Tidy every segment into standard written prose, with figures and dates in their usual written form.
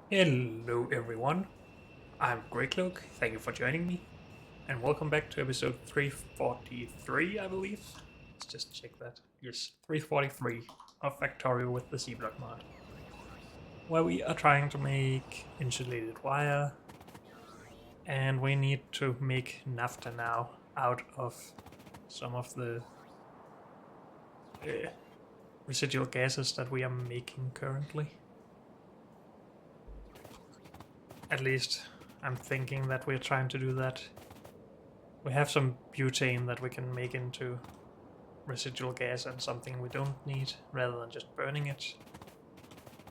Hello everyone, I'm Greycloak, thank you for joining me, and welcome back to episode 343, I believe. Let's just check that. Yes, 343 of Factorio with the C-Block mod, where we are trying to make insulated wire, and we need to make naphtha now out of some of the uh, residual gases that we are making currently. At least I'm thinking that we're trying to do that. We have some butane that we can make into residual gas and something we don't need, rather than just burning it.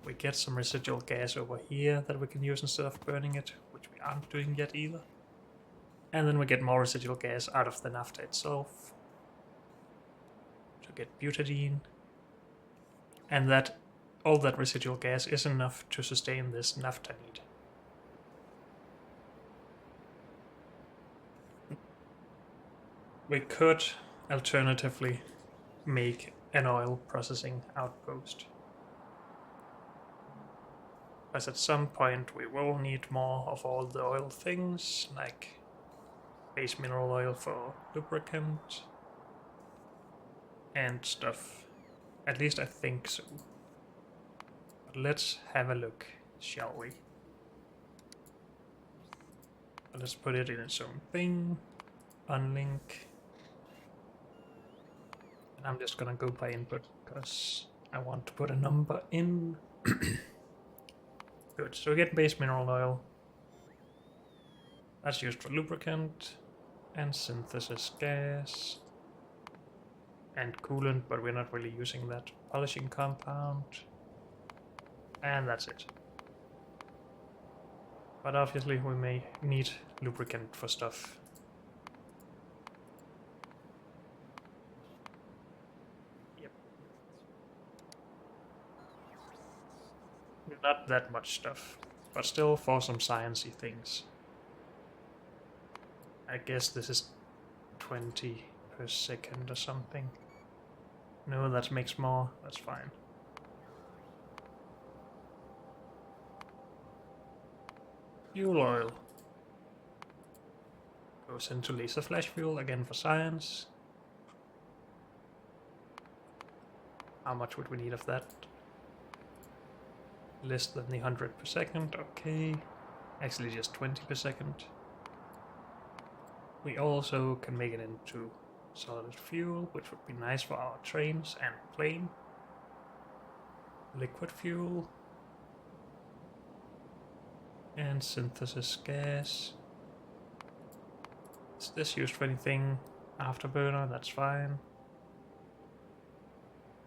We get some residual gas over here that we can use instead of burning it, which we aren't doing yet either. And then we get more residual gas out of the naphtha itself to get butadiene. And that all that residual gas is enough to sustain this naphtha need. We could alternatively make an oil processing outpost, because at some point we will need more of all the oil things, like base mineral oil for lubricant and stuff. At least I think so. But let's have a look, shall we? Let's put it in its own thing, unlink. And I'm just gonna go by input because I want to put a number in. Good, so we get base mineral oil. That's used for lubricant and synthesis gas and coolant, but we're not really using that polishing compound. And that's it. But obviously we may need lubricant for stuff. Yep. Not that much stuff, but still for some sciencey things. I guess this is 20 per second or something. No, that makes more, that's fine. Fuel oil goes into laser flash fuel, again for science. How much would we need of that? Less than the 100 per second, okay. Actually just 20 per second. We also can make it into solid fuel, which would be nice for our trains and plane. Liquid fuel. And synthesis gas. Is this used for anything? Afterburner, that's fine.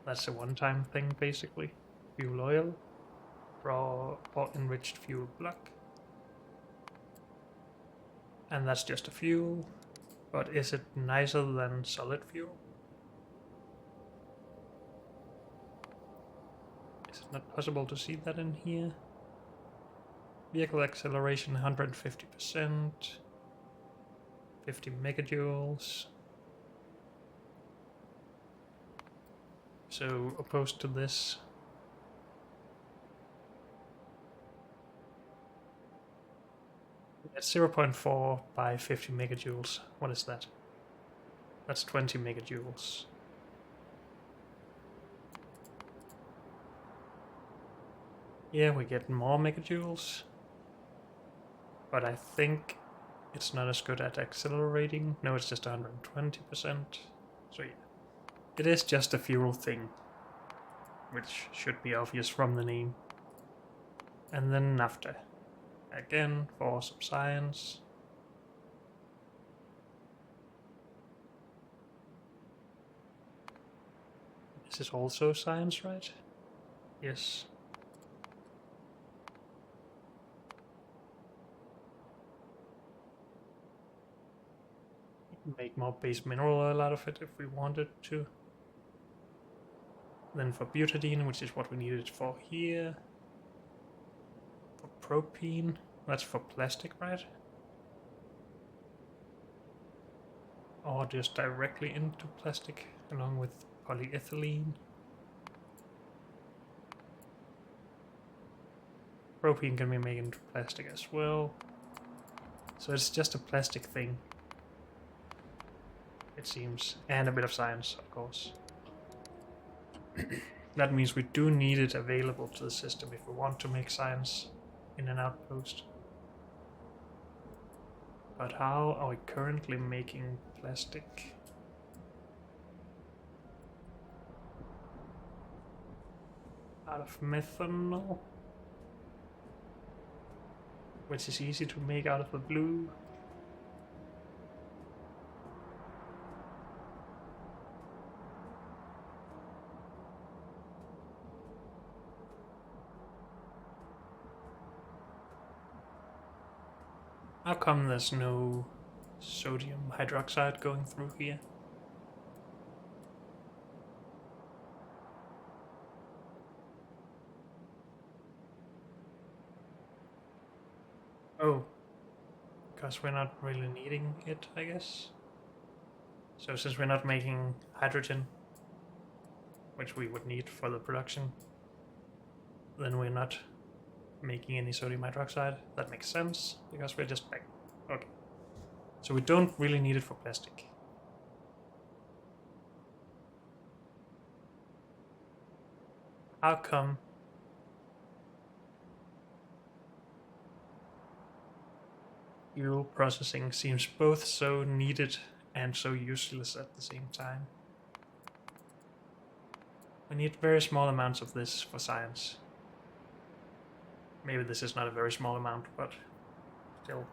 That's a one-time thing, basically. Fuel oil, raw or enriched fuel block. And that's just a fuel. But is it nicer than solid fuel? Is it not possible to see that in here? Vehicle acceleration 150%. 50 megajoules. So opposed to this. That's 0.4 by 50 megajoules. What is that? That's 20 megajoules. Yeah, we get more megajoules. But I think it's not as good at accelerating. No, it's just 120%. So yeah. It is just a fuel thing, which should be obvious from the name. And then naphtha. Again, for some science. This is also science, right? Yes. Make more base mineral oil out of it if we wanted to. Then for butadiene, which is what we needed for here. For propene, that's for plastic, right? Or just directly into plastic along with polyethylene. Propene can be made into plastic as well. So it's just a plastic thing, it seems. And a bit of science, of course. That means we do need it available to the system if we want to make science in an outpost. But how are we currently making plastic? Out of methanol, which is easy to make out of the blue. How come there's no sodium hydroxide going through here? Oh, because we're not really needing it, I guess. So since we're not making hydrogen, which we would need for the production, then we're not making any sodium hydroxide. That makes sense, because we're just back. Okay. So we don't really need it for plastic. How come fuel processing seems both so needed and so useless at the same time? We need very small amounts of this for science. Maybe this is not a very small amount, but still.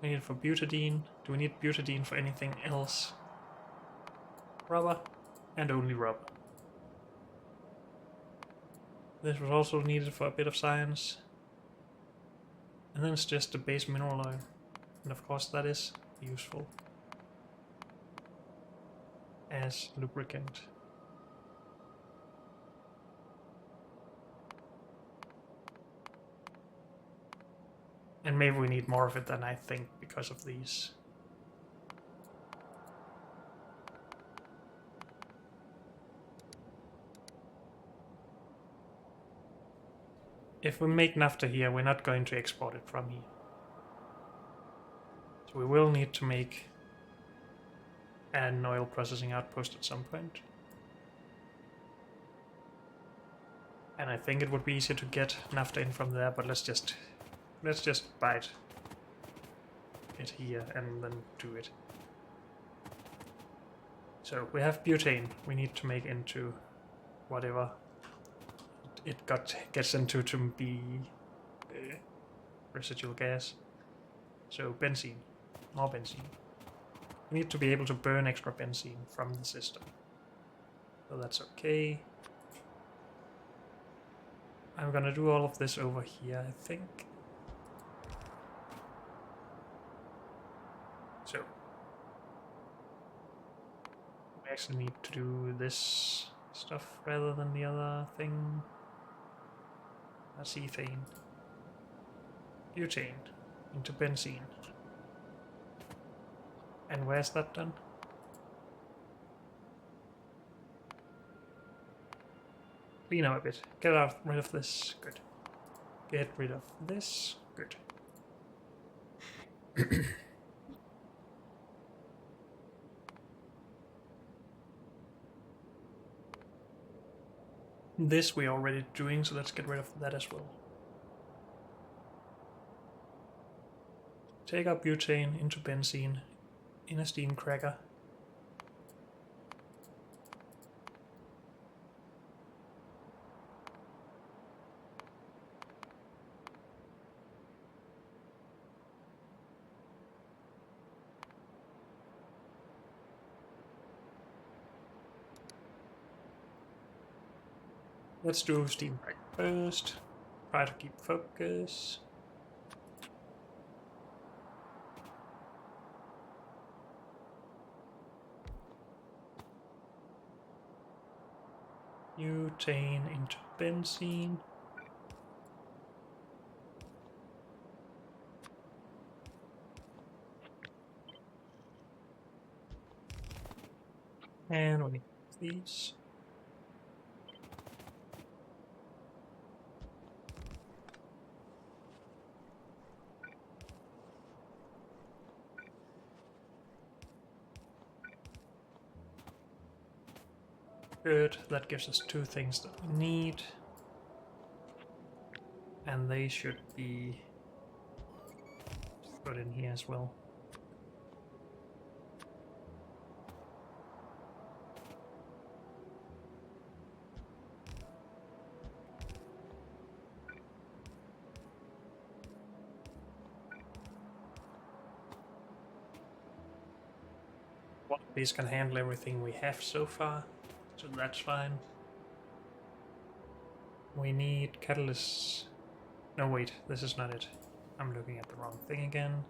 We need it for butadiene. Do we need butadiene for anything else? Rubber, and only rubber. This was also needed for a bit of science. And then it's just the base mineral oil. And of course that is useful as lubricant. And maybe we need more of it than I think because of these. If we make naphtha here, we're not going to export it from here. So we will need to make an oil processing outpost at some point. And I think it would be easier to get naphtha in from there, but let's just bite it here and then do it. So we have butane. We need to make into whatever it gets into to be residual gas. So benzene, more benzene. We need to be able to burn extra benzene from the system. So that's okay. I'm gonna do all of this over here, I think. So we actually need to do this stuff rather than the other thing. That's ethane. Butane into benzene. And where's that done? Clean up a bit. Get rid of this. Good. Get rid of this. Good. This we're already doing, so let's get rid of that as well. Take our butane into benzene in a steam cracker. Let's do steam cracker first. Try to keep focus. Butane into benzene. And we need these. Good, that gives us 2 things that we need. And they should be put in here as well. One of these can handle everything we have so far, so that's fine. We need catalysts. No, wait, this is not it. I'm looking at the wrong thing again.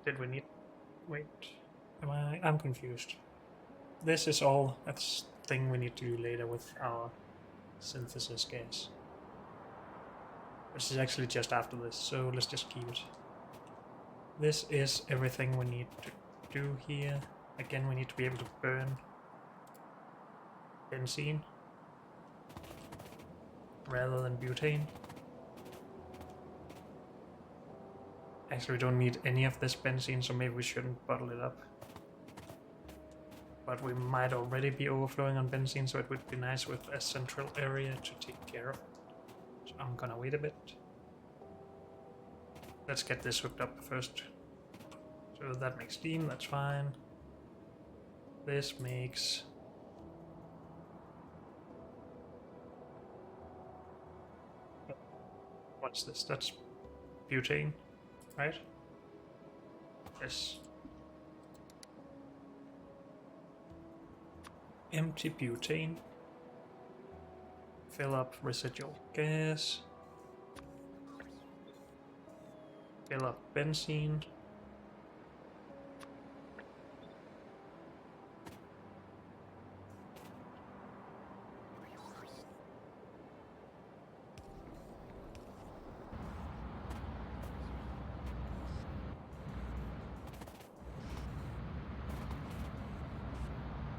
Did we need... Wait, I'm confused. This is all a thing we need to do later with our synthesis gas. Which is actually just after this, so let's just keep it. This is everything we need to do here. Again, we need to be able to burn benzene rather than butane. Actually, we don't need any of this benzene, so maybe we shouldn't bottle it up. But we might already be overflowing on benzene, so it would be nice with a central area to take care of. So I'm gonna wait a bit. Let's get this hooked up first. So that makes steam, that's fine. This makes... What's this? That's butane, right? Yes. Empty butane. Fill up residual gas. Fill up benzene.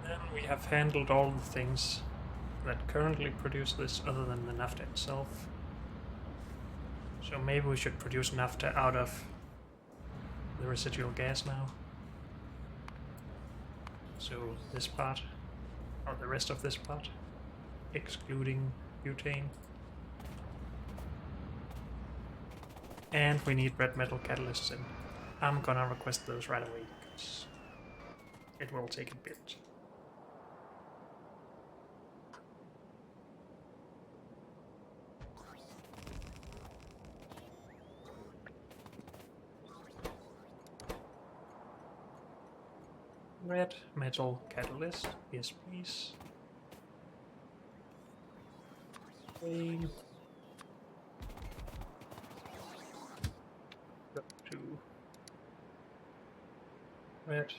Then we have handled all the things that currently produce this other than the naphtha itself. So maybe we should produce naphtha out of the residual gas now. So this part, or the rest of this part, excluding butane. And we need red metal catalysts in. I'm gonna request those right away, because it will take a bit. Red metal catalyst, yes please. Flame. Go to red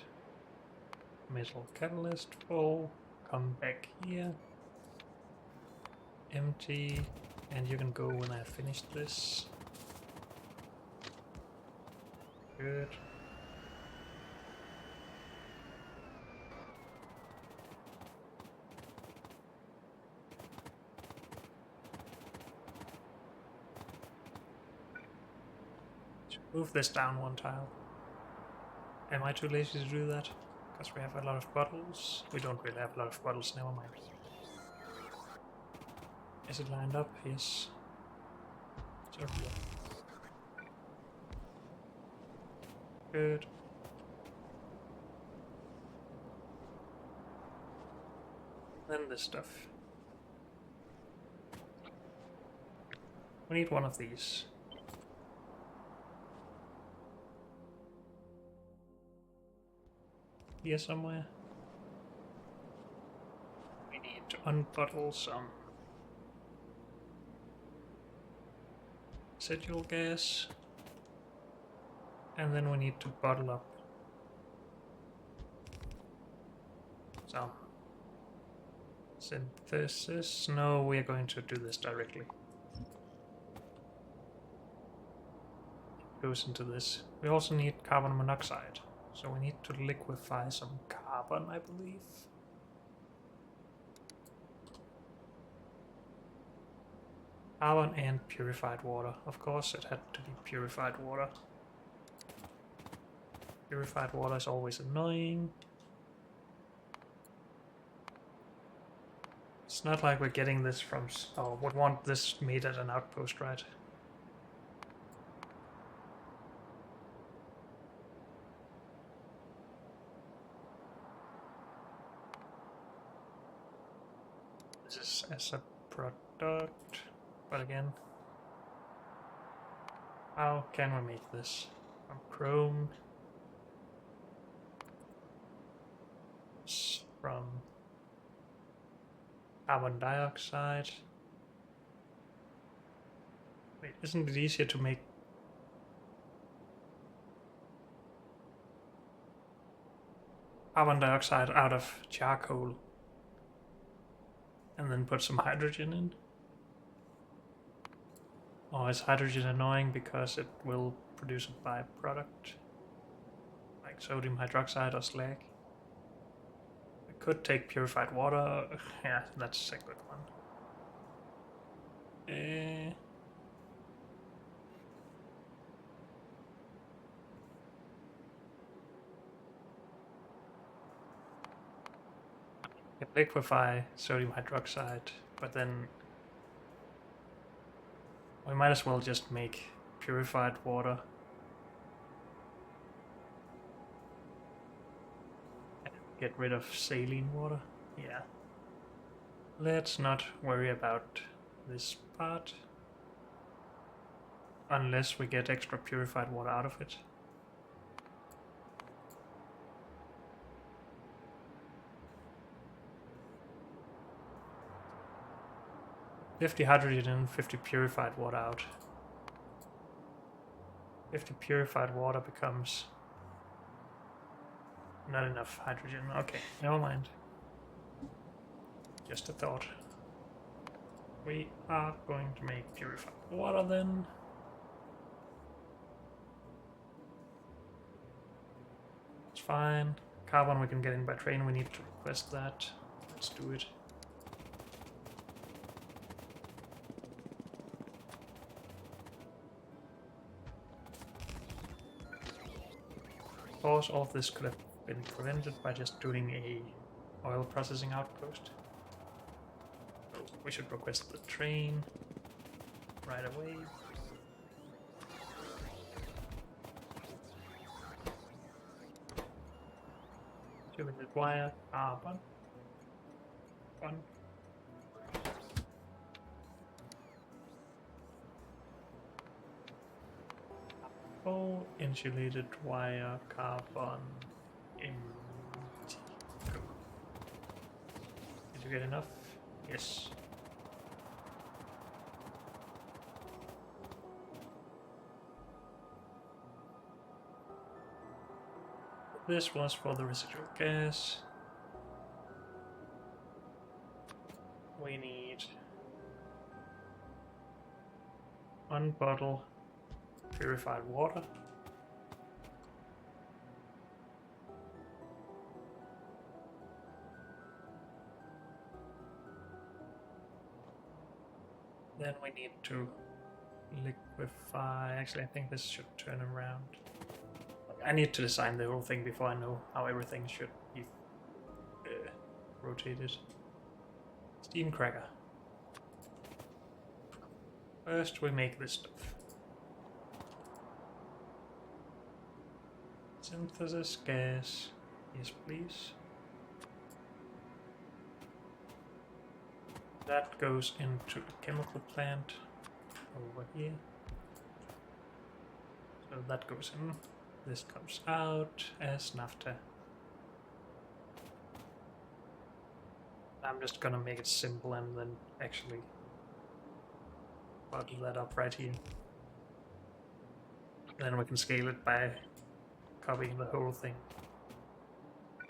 metal catalyst full, come back here, empty, and you can go when I finished this. Good. Move this down 1 tile. Am I too lazy to do that? Because we have a lot of bottles. We don't really have a lot of bottles, never mind. Is it lined up? Yes. So here. Good. Then this stuff. We need one of these. Here somewhere. We need to unbottle some residual gas, and then we need to bottle up some synthesis. No, we are going to do this directly. goes into this. We also need carbon monoxide, so we need to liquefy some carbon, I believe. Carbon and purified water. Of course, it had to be purified water. Purified water is always annoying. It's not like we're getting this from... Oh, would want this made at an outpost, right? This is as a product, but again, how can we make this? From chrome, from carbon dioxide. Wait, isn't it easier to make carbon dioxide out of charcoal and then put some hydrogen in? Or is hydrogen annoying because it will produce a byproduct like sodium hydroxide or slag? We could take purified water. Yeah, that's a good one. You can liquefy sodium hydroxide, but then we might as well just make purified water. And get rid of saline water. Yeah. Let's not worry about this part. Unless we get extra purified water out of it. $50 hydrogen and 50 purified water out. 50 purified water becomes not enough hydrogen. Okay, never mind. Just a thought. We are going to make purified water then. It's fine. Carbon we can get in by train. We need to request that. Let's do it. Of course, all of this could have been prevented by just doing a oil processing outpost. So we should request the train right away. Two-minute wire, carbon. One. Oh, insulated wire, carbon, empty. Did you get enough? Yes. This was for the residual gas. We need 1 bottle purified water. Then we need to liquefy. Actually, I think this should turn around. I need to design the whole thing before I know how everything should be rotated. Steam cracker. First, we make this stuff. Synthesis gas. Yes, please. That goes into the chemical plant over here. So that goes in. This comes out as naphtha. I'm just gonna make it simple and then actually bottle that up right here. Then we can scale it by copying the whole thing.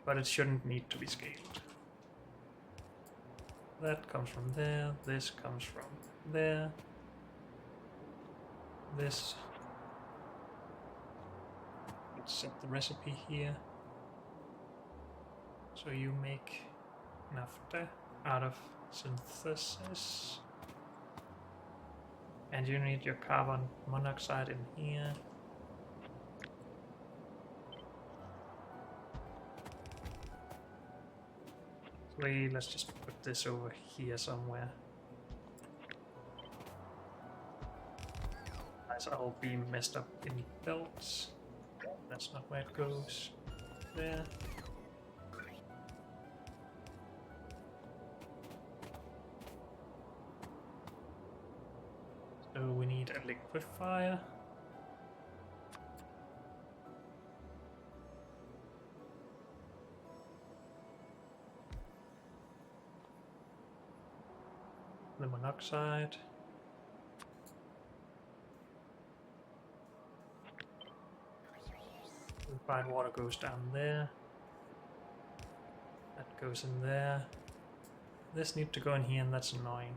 But it shouldn't need to be scaled. That comes from there, this comes from there. This set the recipe here. So you make naphtha out of synthesis. And you need your carbon monoxide in here. Let's just put this over here somewhere. Nice, I'll be messed up in belts. That's not where it goes. There. So we need a liquefier. The monoxide. Liquefied water goes down there. That goes in there. This needs to go in here, and that's annoying.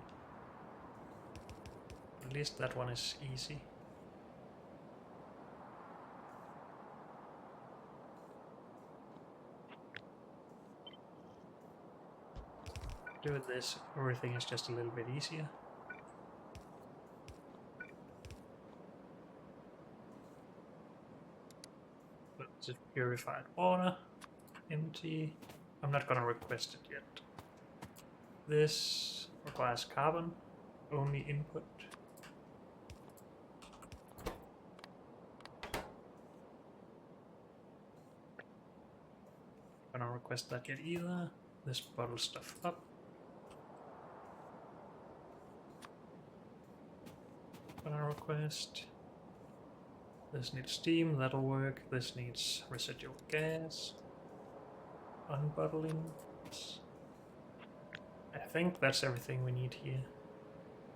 At least that one is easy. Do this, everything is just a little bit easier. Is it purified water? Empty. I'm not gonna request it yet. This requires carbon, only input. Not gonna request that yet either. This bottles stuff up. Gonna request. This needs steam, that'll work. This needs residual gas. Unbottling. I think that's everything we need here.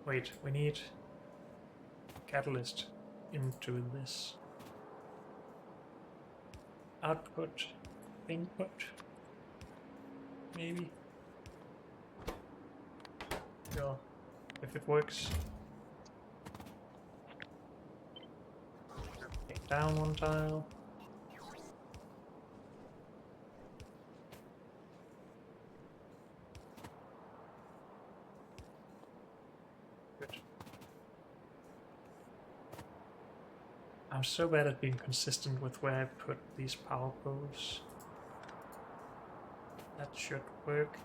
Wait, we need catalyst into this. Output, input, maybe. Sure, if it works. Take down one tile. Good. I'm so bad at being consistent with where I put these power poles. That should work.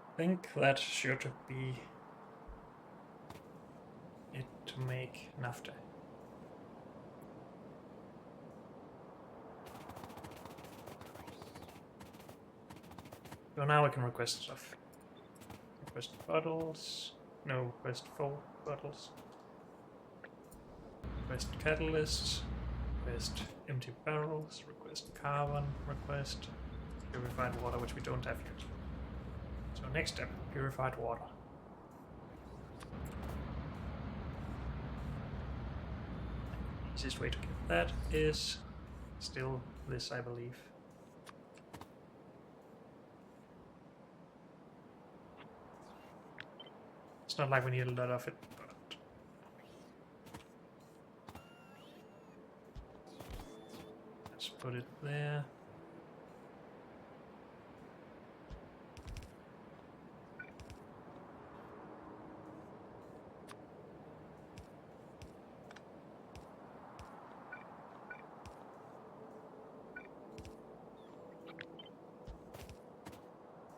I think that should be it to make naphtha. So now we can request stuff. Request bottles. No, request full bottles. Request catalysts. Request empty barrels. Request carbon. Request purified water, which we don't have yet. So next step, purified water. Easiest way to get that is still this, I believe. It's not like we need a lot of it, but let's put it there.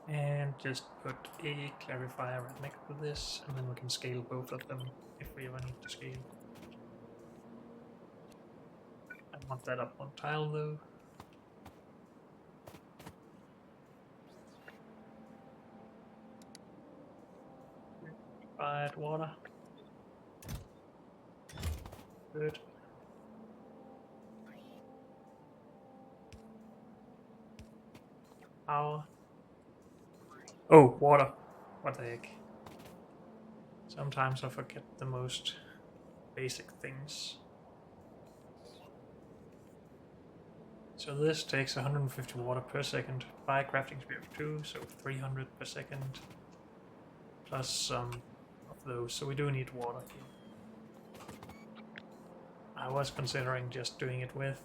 And just put a clarifier right next to this, and then we can scale both of them if we ever need to scale. I want that up one tile though. Purified water. Good. Power. Oh, water. What the heck. Sometimes I forget the most basic things. So this takes 150 water per second by crafting speed of 2, so 300 per second. Plus some of those, so we do need water here. I was considering just doing it with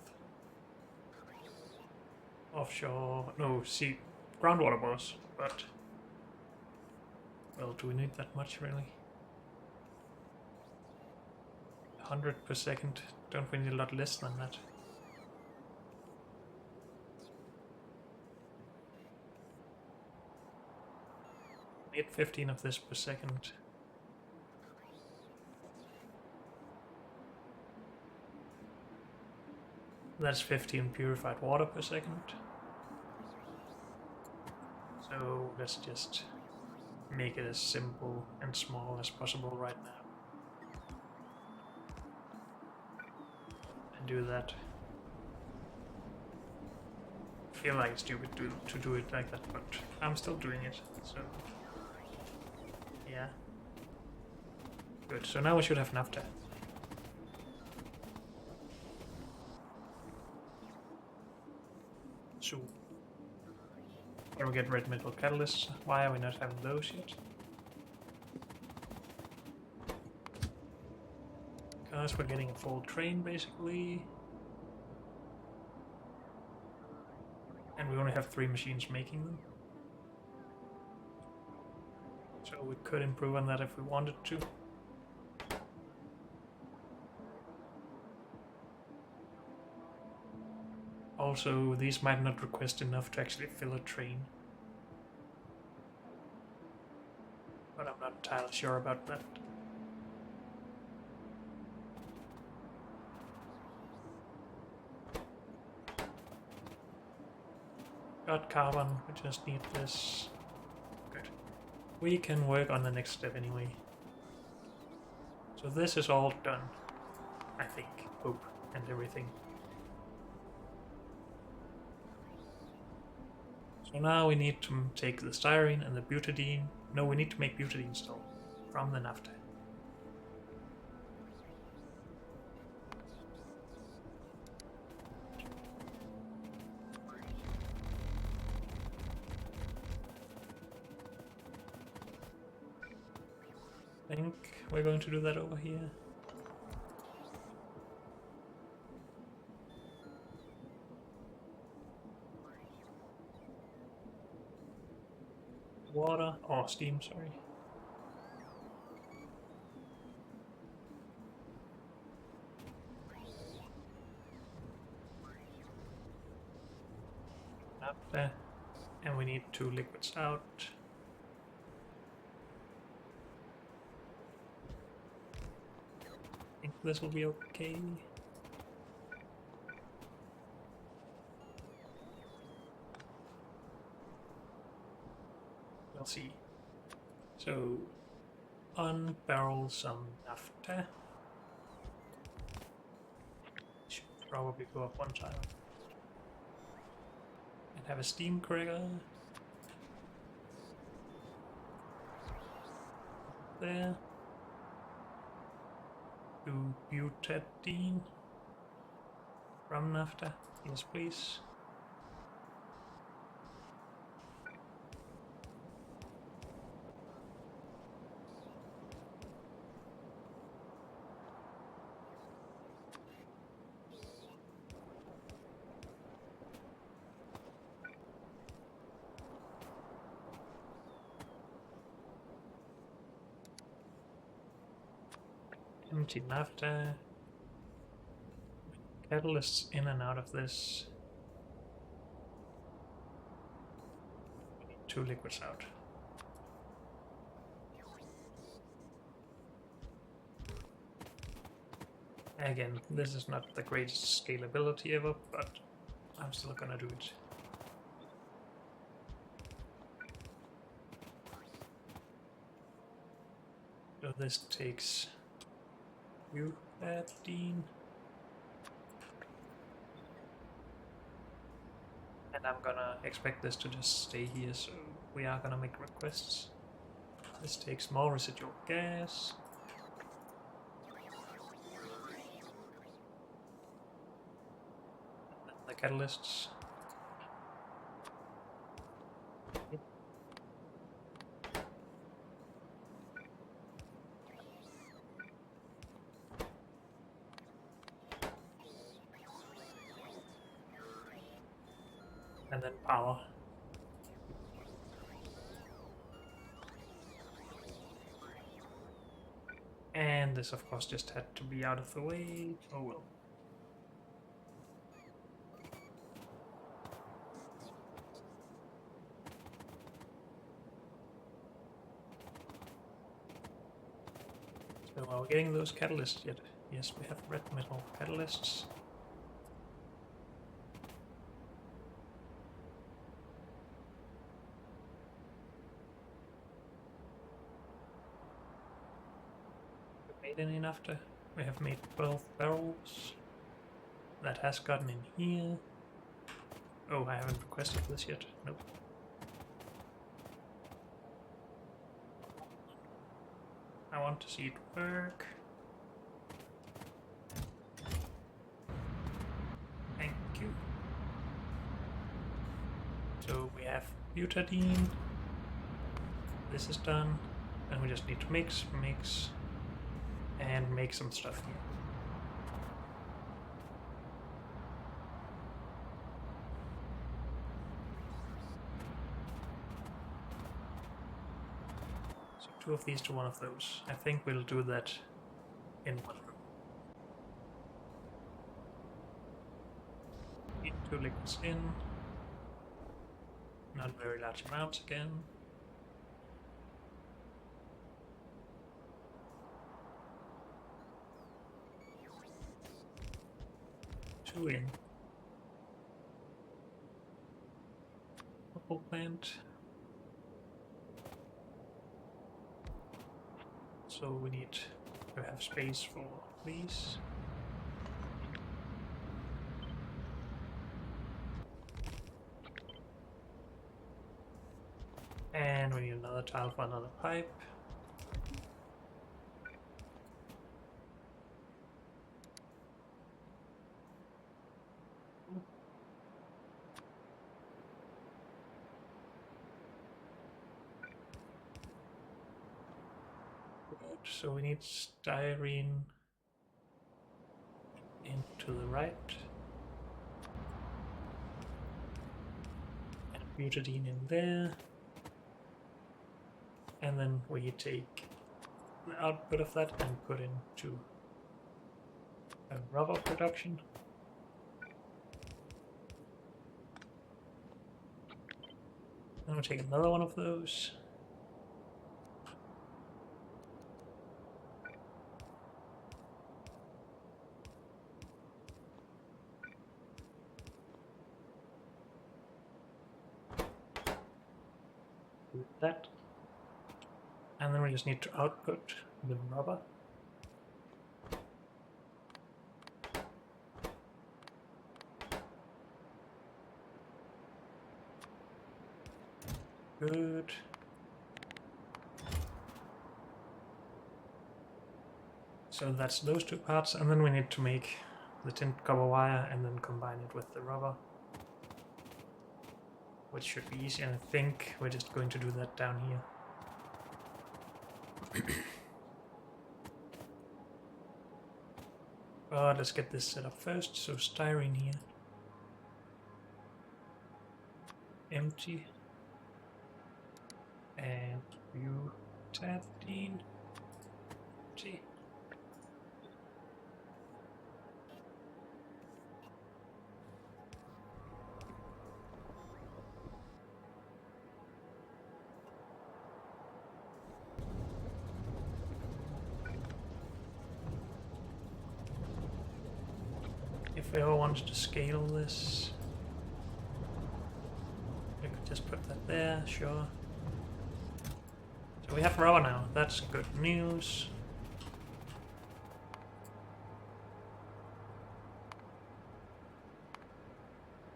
offshore, no, sea, groundwater bores, but well, do we need that much really? 100 per second, don't we need a lot less than that? Need 15 of this per second. That's 15 purified water per second. So let's just make it as simple and small as possible right now. And do that. I feel like it's stupid to do it like that, but I'm still doing it, so yeah. Good, so now we should have naphtha. So, can we get red metal catalysts? Why are we not having those yet? Because we're getting a full train basically. And we only have 3 machines making them. So we could improve on that if we wanted to. Also, these might not request enough to actually fill a train. But I'm not entirely sure about that. Got carbon, we just need this. Good. We can work on the next step anyway. So this is all done, I think. Hope and everything. So now we need to take the styrene and the butadiene. No, we need to make butadiene still from the naphtha. I think we're going to do that over here. Water, or steam, sorry. Naphtha, and we need 2 liquids out. I think this will be okay. We'll see. So, unbarrel some naphtha. Should probably go up 1 tile. And have a steam cracker. There. Do butadiene from naphtha. Yes, please. Empty naphtha. Catalysts in and out of this. We need 2 liquids out. Again, this is not the greatest scalability ever, but I'm still gonna do it. So this takes butadiene. And I'm gonna expect this to just stay here, so we are gonna make requests. This takes more residual gas. And the catalysts. And then power. And this of course just had to be out of the way. Oh well. So are we getting those catalysts yet? Yes, we have red metal catalysts. We made enough to... We have made 12 barrels. That has gotten in here. Oh, I haven't requested this yet. Nope. I want to see it work. Thank you. So we have butadiene. This is done. And we just need to mix, and make some stuff here. So 2 of these to 1 of those. I think we'll do that in one room. Need 2 liquids in. Not very large amounts again. Two in. Purple plant. So we need to have space for these. And we need another tile for another pipe. So we need styrene into the right. And butadiene in there. And then we take the output of that and put into a rubber production. Then we'll take another one of those. Do that. And then we just need to output the rubber. Good. So that's those 2 parts, and then we need to make the tin copper wire and then combine it with the rubber. Which should be easy, and I think we're just going to do that down here. But let's get this set up first. So styrene here. Empty. And butadiene. Empty. If I ever wanted to scale this, I could just put that there, sure. So we have rubber now, that's good news.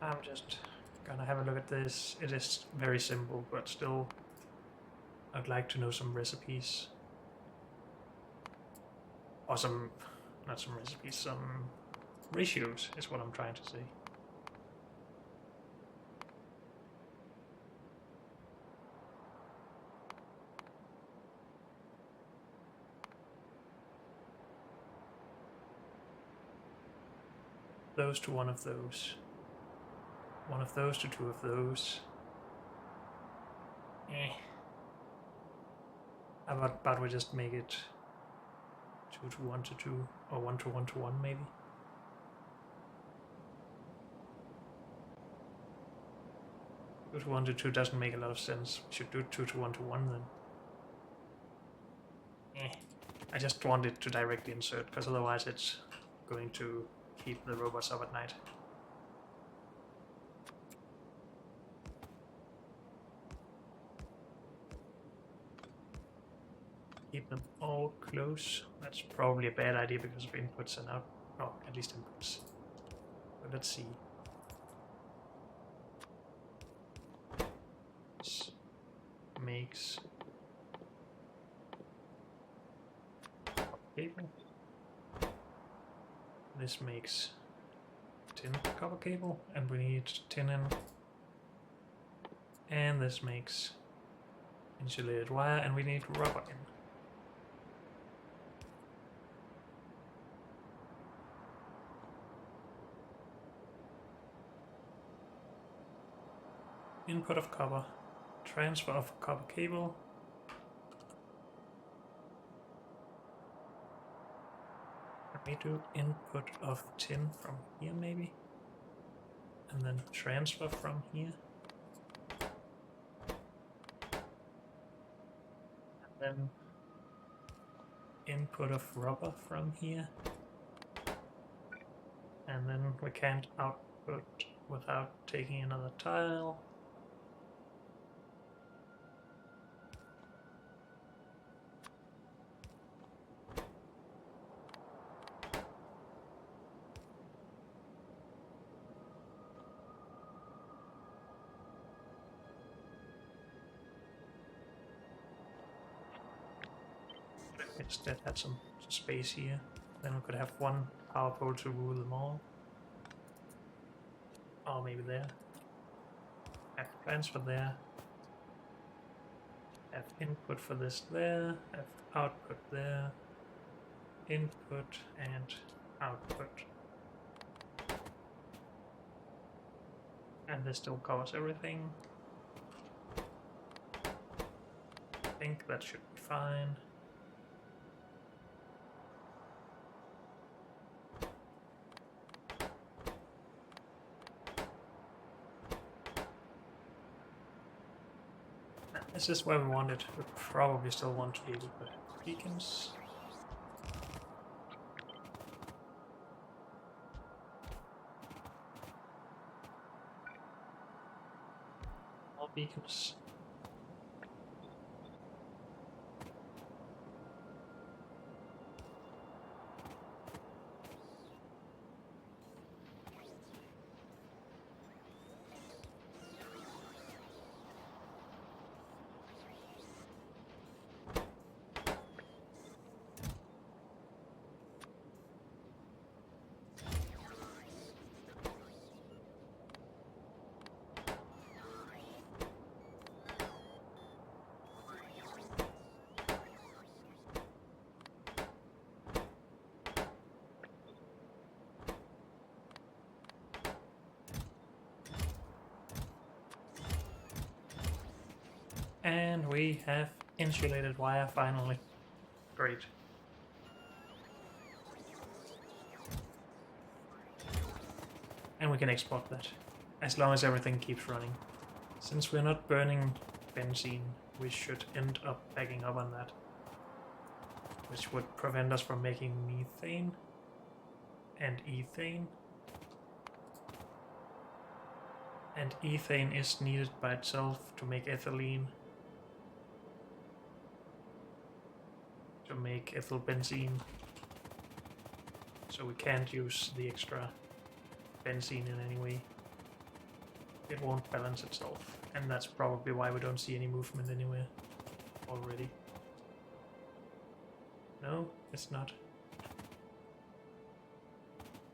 I'm just gonna have a look at this. It is very simple, but still, I'd like to know some recipes. Or some, not some recipes, some ratios is what I'm trying to say. Those to 1 of those. one of those to two of those. Eh. How about we just make it 2 to 1 to 2, or 1 to 1 to 1 maybe? Two to 1 to 2 doesn't make a lot of sense. We should do 2 to 1 to 1 then. I just want it to directly insert, because otherwise it's going to keep the robots up at night. Keep them all close. That's probably a bad idea because of inputs and out. Oh, at least inputs. But let's see. This makes cable. This makes tin copper cable, and we need tin in. And this makes insulated wire, and we need rubber in. Input of copper, transfer of copper cable. Let me do input of tin from here maybe, and then transfer from here. And then input of rubber from here. And then we can't output without taking another tile. Instead had some space here. Then we could have one power pole to rule them all. Or maybe there. Have transfer there. Have input for this there. Have output there. Input and output. And this still covers everything. I think that should be fine. This is where we want it. We probably still want to be able to put beacons. More beacons. And we have insulated wire finally. Great. And we can export that, as long as everything keeps running. Since we're not burning benzene, we should end up backing up on that, which would prevent us from making methane and ethane. And ethane is needed by itself to make ethylene, to make ethyl benzene, so we can't use the extra benzene in any way. It won't balance itself, and that's probably why we don't see any movement anywhere already. No, it's not.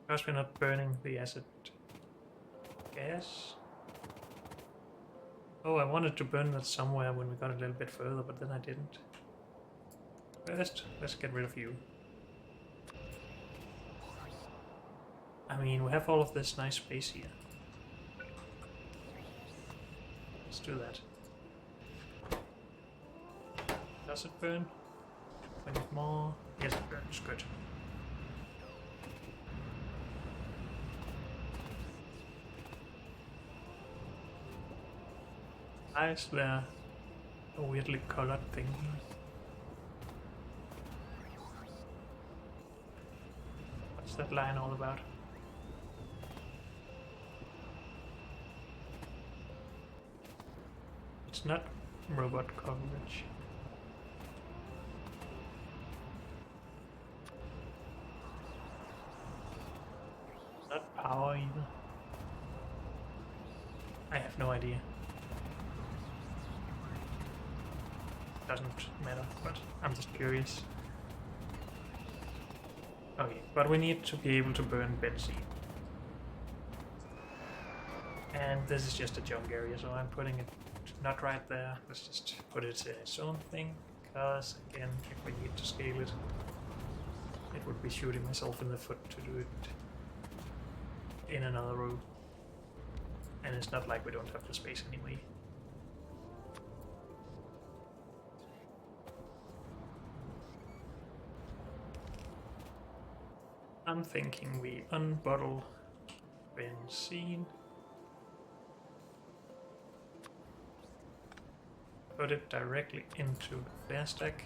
Because we're not burning the acid gas. Oh, I wanted to burn that somewhere when we got a little bit further, but then I didn't. First, let's get rid of you. I mean, we have all of this nice space here. Let's do that. Does it burn? We need more. Yes, it burns. Good. Eyes there. A weirdly colored thing. What's that line all about? It's not robot coverage. Not power either. I have no idea. Doesn't matter, but I'm just curious. Okay, but we need to be able to burn benzene. And this is just a junk area, so I'm putting it not right there. Let's just put it in its own thing, because again, if we need to scale it, it would be shooting myself in the foot to do it in another row. And it's not like we don't have the space anyway. I'm thinking we unbottle benzene, put it directly into the flare stack,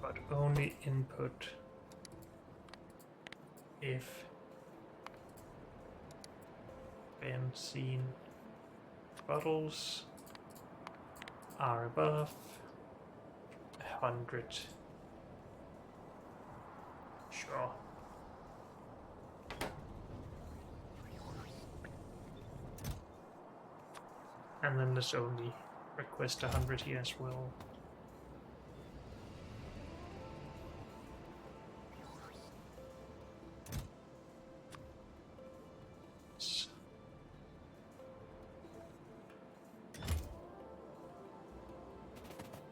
but only input if benzene bottles are above 100. Sure. And then let's only request 100 here as well.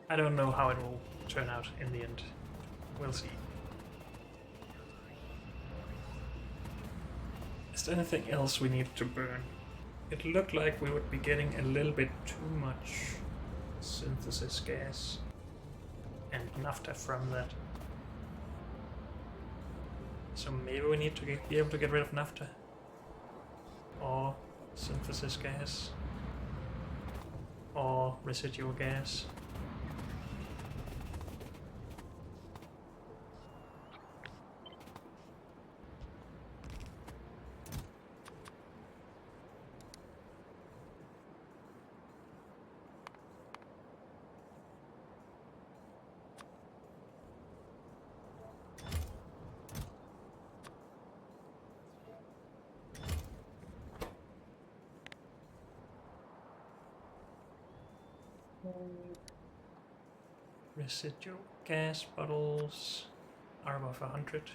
I don't know how it will turn out in the end. We'll see. Is there anything else we need to burn? It looked like we would be getting a little bit too much synthesis gas and naphtha from that. So maybe we need to be able to get rid of naphtha or synthesis gas or residual gas. Residual gas bottles are above 100.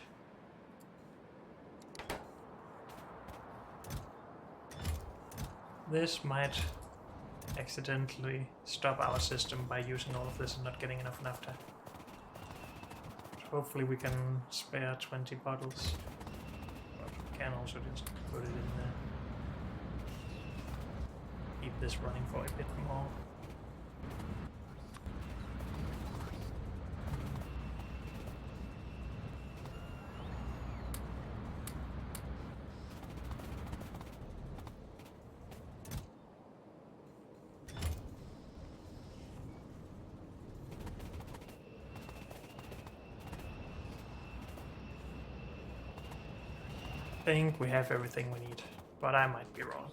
This might accidentally stop our system by using all of this and not getting enough naphtha. Hopefully we can spare 20 bottles, but we can also just put it in there. Keep this running for a bit more. I think we have everything we need, but I might be wrong.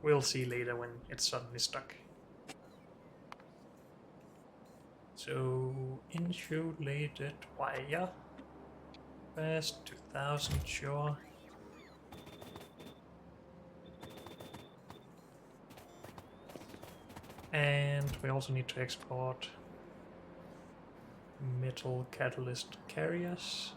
We'll see later when it's suddenly stuck. So, insulated wire. Best 2000, sure. And we also need to export metal catalyst carriers.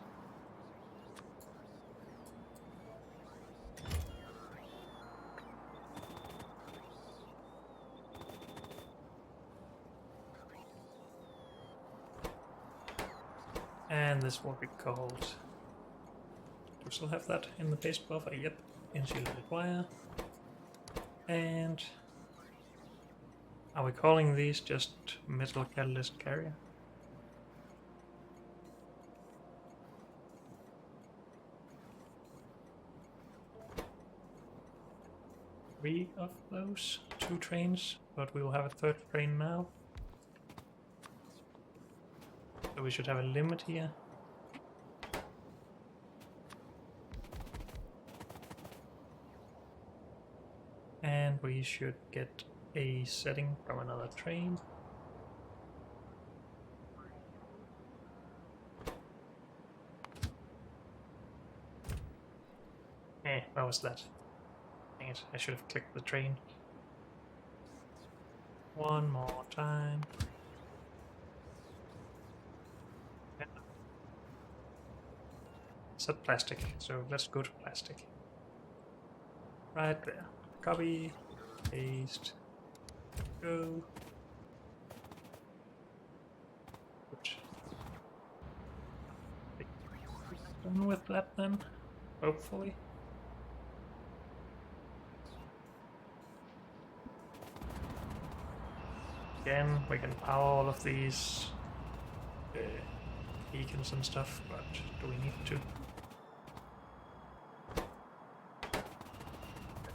And this will be called. Do we still have that in the paste buffer? Yep. Insulated wire. And are we calling these just metal catalyst carrier? Three of those, 2 trains, but we will have a 3rd train now. So we should have a limit here. And we should get a setting from another train. What was that? Dang it, I should have clicked the train. One more time. Is that plastic? So let's go to plastic. Right there. Copy, paste, go. Good. Done with that then, hopefully. Again, we can power all of these beacons and stuff, but do we need to?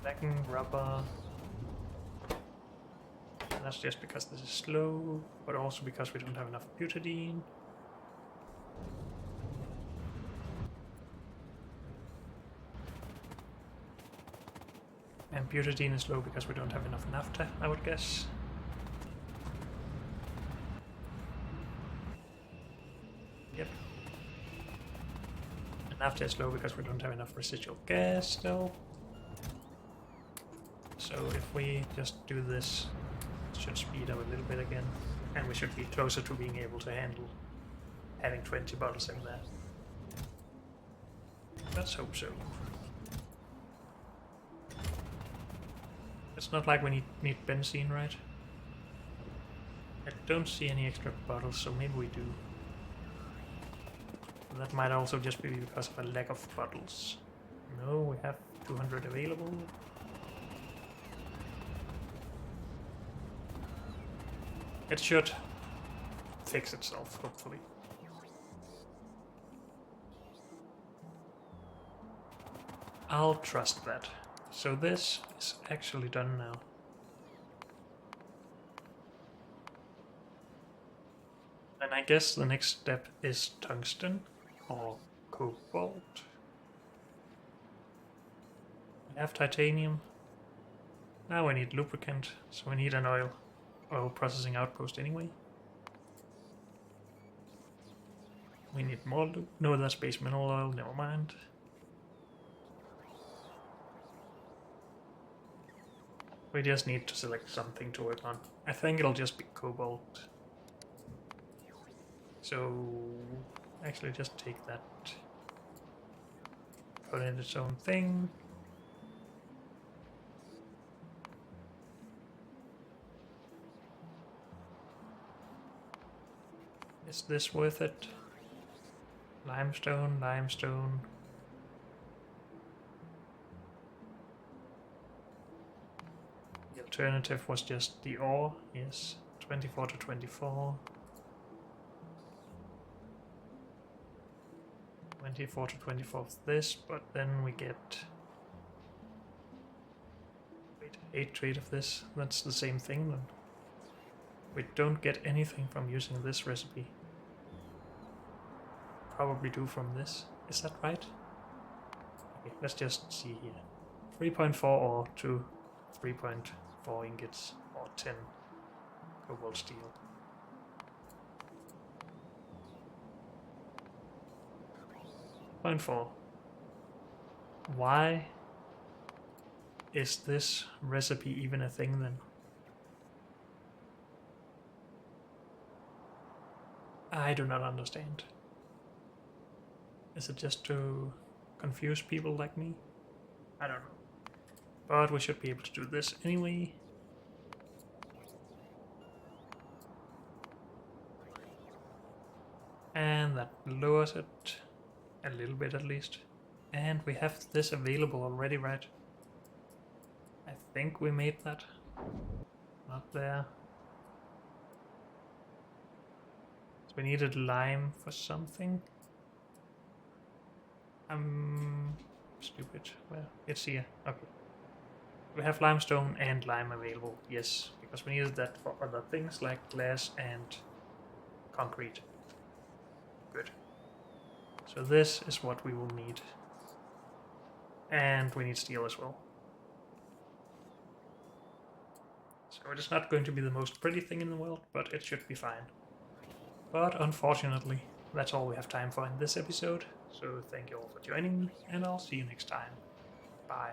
Lacking rubber. And that's just because this is slow, but also because we don't have enough butadiene. And butadiene is low because we don't have enough naphtha, I would guess. Yep. And naphtha is low because we don't have enough residual gas still. So if we just do this, it should speed up a little bit again. And we should be closer to being able to handle having 20 bottles in there. Let's hope so. It's not like we need benzene, right? I don't see any extra bottles, so maybe we do. That might also just be because of a lack of bottles. No, we have 200 available. It should fix itself, hopefully. I'll trust that. So this is actually done now. And I guess the next step is tungsten or cobalt. We have titanium. Now we need lubricant, so we need an oil processing outpost anyway. We need more no, that's base mineral oil, never mind. We just need to select something to work on. I think it'll just be cobalt. So actually just take that, put in its own thing. Is this worth it? Limestone, limestone. The alternative was just the ore, yes. 24 to 24. 24 to 24 of this, but then we get 8 trade of this. That's the same thing then. We don't get anything from using this recipe. Probably do from this. Is that right? Okay, let's just see here. 3.4 ore to 3.4 ingots or 10 cobalt steel. Point 4. Why is this recipe even a thing then? I do not understand. Is it just to confuse people like me? I don't know. But we should be able to do this anyway. And that lowers it a little bit at least. And we have this available already, right? I think we made that. Not there. So we needed lime for something. I'm stupid. Well, it's here. Okay. We have limestone and lime available, yes, because we needed that for other things like glass and concrete. Good. So this is what we will need. And we need steel as well. So it is not going to be the most pretty thing in the world, but it should be fine. But unfortunately, that's all we have time for in this episode. So thank you all for joining me, and I'll see you next time. Bye.